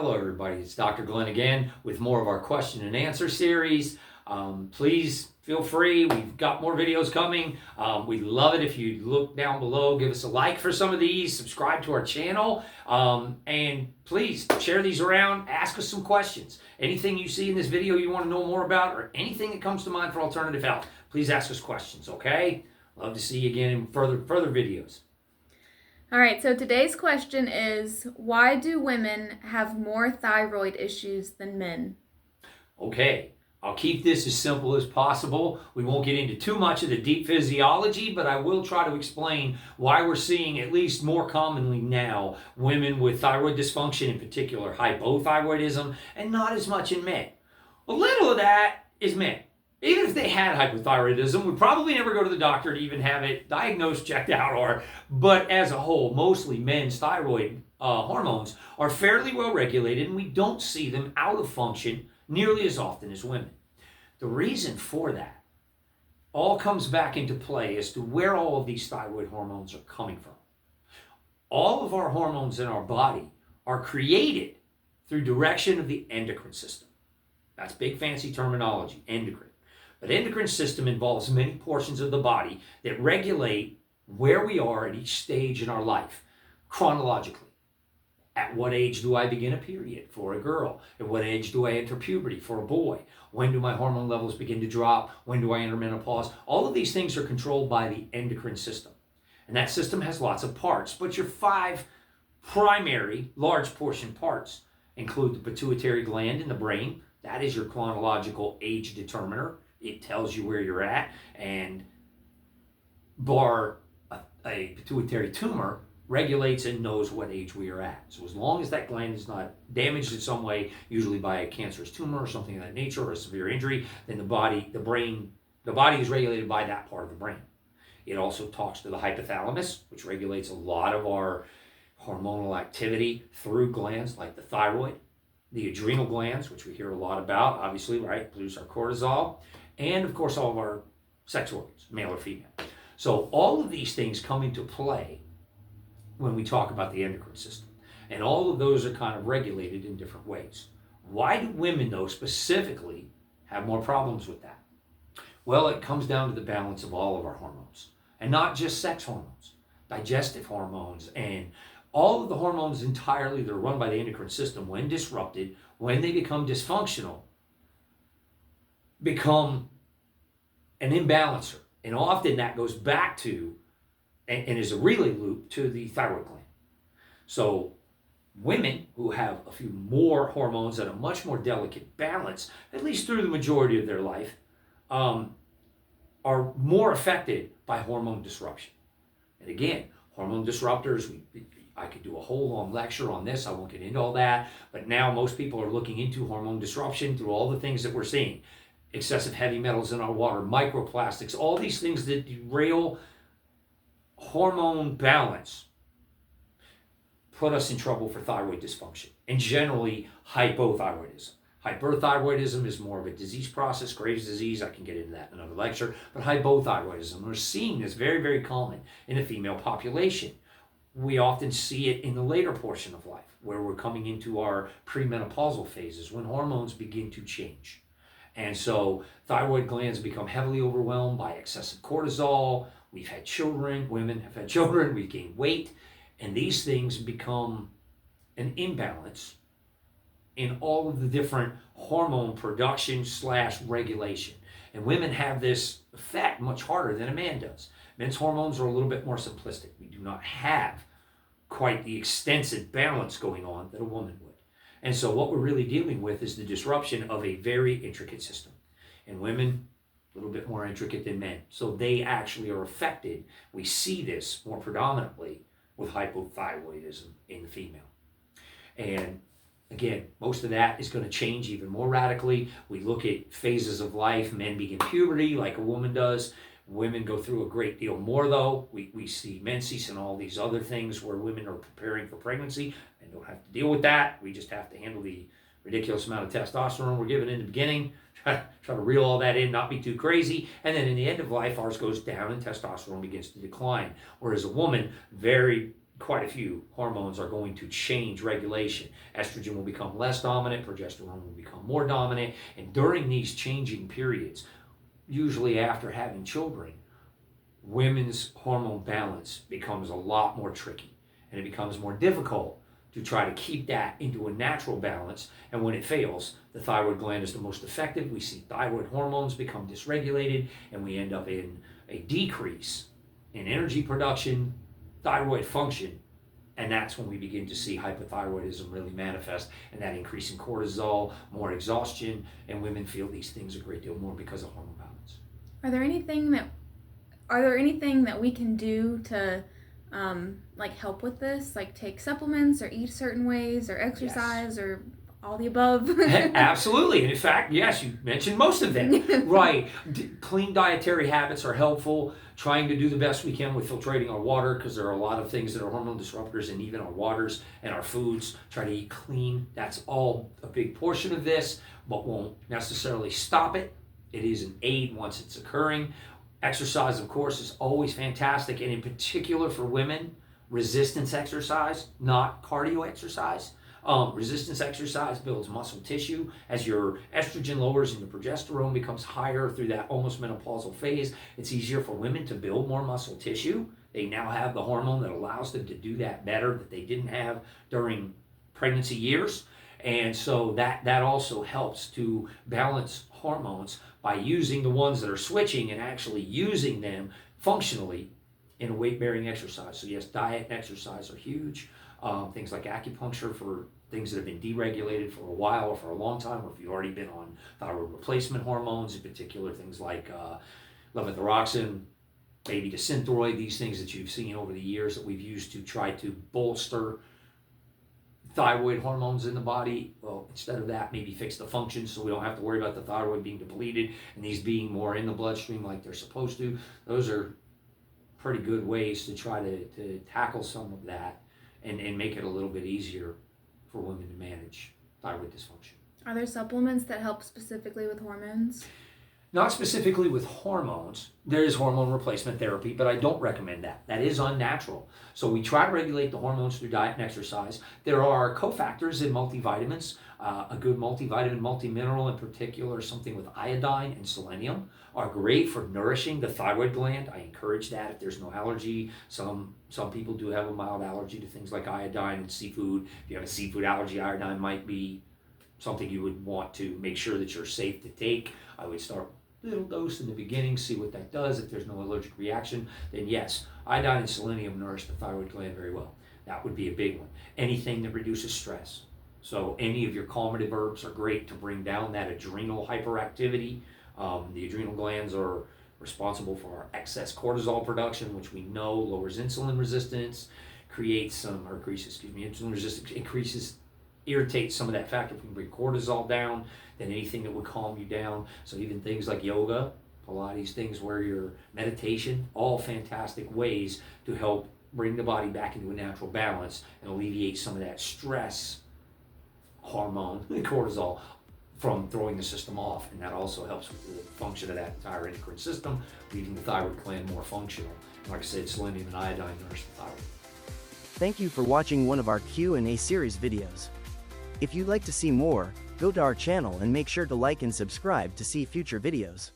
Hello everybody, it's Dr. Glenn again with more of our question and answer series. Please feel free, we've got more videos coming. We'd love it if you look down below, give us a like for some of these, subscribe to our channel, and please share these around, ask us some questions. Anything you see in this video you want to know more about, or anything that comes to mind for alternative health, please ask us questions, okay? Love to see you again in further videos. All right, so today's question is, why do women have more thyroid issues than men? Okay, I'll keep this as simple as possible. We won't get into too much of the deep physiology, but I will try to explain why we're seeing, at least more commonly now, women with thyroid dysfunction, in particular hypothyroidism, and not as much in men. A little of that is men. Even if they had hypothyroidism, we'd probably never go to the doctor to even have it diagnosed, checked out, but as a whole, mostly men's thyroid hormones are fairly well regulated, and we don't see them out of function nearly as often as women. The reason for that all comes back into play as to where all of these thyroid hormones are coming from. All of our hormones in our body are created through direction of the endocrine system. That's big fancy terminology, endocrine. But endocrine system involves many portions of the body that regulate where we are at each stage in our life, chronologically. At what age do I begin a period for a girl? At what age do I enter puberty for a boy? When do my hormone levels begin to drop? When do I enter menopause? All of these things are controlled by the endocrine system. And that system has lots of parts, but your 5 primary large portion parts include the pituitary gland in the brain. That is your chronological age determiner. It tells you where you're at, and bar a pituitary tumor regulates and knows what age we are at. So as long as that gland is not damaged in some way, usually by a cancerous tumor or something of that nature, or a severe injury, then the body is regulated by that part of the brain. It also talks to the hypothalamus, which regulates a lot of our hormonal activity through glands like the thyroid, the adrenal glands, which we hear a lot about, obviously, right, produce our cortisol, and of course all of our sex organs, male or female. So all of these things come into play when we talk about the endocrine system. And all of those are kind of regulated in different ways. Why do women, though, specifically have more problems with that? Well, it comes down to the balance of all of our hormones, and not just sex hormones, digestive hormones, and all of the hormones entirely that are run by the endocrine system, when disrupted, when they become dysfunctional, become an imbalancer. And often that goes back to, and is a relay loop to, the thyroid gland. So women who have a few more hormones at a much more delicate balance, at least through the majority of their life, are more affected by hormone disruption. And again, hormone disruptors, I could do a whole long lecture on this. I won't get into all that. But now most people are looking into hormone disruption through all the things that we're seeing. Excessive heavy metals in our water, microplastics, all these things that derail hormone balance put us in trouble for thyroid dysfunction, and generally hypothyroidism. Hyperthyroidism is more of a disease process, Graves' disease. I can get into that in another lecture. But hypothyroidism, we're seeing this very, very common in the female population. We often see it in the later portion of life, where we're coming into our premenopausal phases, when hormones begin to change. And so thyroid glands become heavily overwhelmed by excessive cortisol. We've had children, women have had children, we've gained weight, and these things become an imbalance in all of the different hormone production / regulation. And women have this effect much harder than a man does. Men's hormones are a little bit more simplistic. We do not have quite the extensive balance going on that a woman would. And so what we're really dealing with is the disruption of a very intricate system. And women, a little bit more intricate than men. So they actually are affected. We see this more predominantly with hypothyroidism in the female. And again, most of that is going to change even more radically. We look at phases of life. Men begin puberty like a woman does. Women go through a great deal more, though. We see menses and all these other things where women are preparing for pregnancy and don't have to deal with that. We just have to handle the ridiculous amount of testosterone we're given in the beginning. Try to reel all that in, not be too crazy. And then in the end of life, ours goes down and testosterone begins to decline. Whereas a woman, very quite a few hormones are going to change regulation. Estrogen will become less dominant, progesterone will become more dominant, and during these changing periods, usually after having children, women's hormone balance becomes a lot more tricky, and it becomes more difficult to try to keep that into a natural balance. And when it fails, the thyroid gland is the most effective. We see thyroid hormones become dysregulated, and we end up in a decrease in energy production, thyroid function, and that's when we begin to see hypothyroidism really manifest, and that increase in cortisol, more exhaustion, and women feel these things a great deal more because of hormone balance. Are there anything that we can do to like help with this, like take supplements or eat certain ways or exercise or all the above? Absolutely. And in fact, yes, you mentioned most of them. Right. Clean dietary habits are helpful. Trying to do the best we can with filtrating our water, because there are a lot of things that are hormone disruptors in even our waters and our foods. Try to eat clean. That's all a big portion of this, but won't necessarily stop it. It is an aid once it's occurring. Exercise, of course, is always fantastic, and in particular for women, resistance exercise, not cardio exercise. Resistance exercise builds muscle tissue. As your estrogen lowers and the progesterone becomes higher through that almost menopausal phase, it's easier for women to build more muscle tissue. They now have the hormone that allows them to do that better that they didn't have during pregnancy years. And so that also helps to balance hormones by using the ones that are switching and actually using them functionally in a weight-bearing exercise. So yes, diet and exercise are huge. Things like acupuncture for things that have been deregulated for a while or for a long time, or if you've already been on thyroid replacement hormones, in particular things like levothyroxine, maybe to Synthroid, these things that you've seen over the years that we've used to try to bolster thyroid hormones in the body. Well, instead of that, maybe fix the function so we don't have to worry about the thyroid being depleted and these being more in the bloodstream like they're supposed to. Those are pretty good ways to try to tackle some of that and make it a little bit easier for women to manage thyroid dysfunction. Are there supplements that help specifically with hormones? Not specifically with hormones. There is hormone replacement therapy, but I don't recommend that. That is unnatural. So we try to regulate the hormones through diet and exercise. There are cofactors in multivitamins. A good multivitamin, multimineral in particular, something with iodine and selenium, are great for nourishing the thyroid gland. I encourage that if there's no allergy. Some people do have a mild allergy to things like iodine and seafood. If you have a seafood allergy, iodine might be something you would want to make sure that you're safe to take. I would start little dose in the beginning, see what that does. If there's no allergic reaction, then yes, iodine and selenium nourish the thyroid gland very well. That would be a big one. Anything that reduces stress. So any of your calmative herbs are great to bring down that adrenal hyperactivity. The adrenal glands are responsible for our excess cortisol production, which we know lowers insulin resistance, insulin resistance irritates some of that factor. If we can bring cortisol down, then anything that would calm you down. So even things like yoga, Pilates, things where your meditation, all fantastic ways to help bring the body back into a natural balance and alleviate some of that stress hormone, cortisol, from throwing the system off. And that also helps with the function of that entire endocrine system, leaving the thyroid gland more functional. And like I said, selenium and iodine nourish the thyroid. Thank you for watching one of our Q&A series videos. If you'd like to see more, go to our channel and make sure to like and subscribe to see future videos.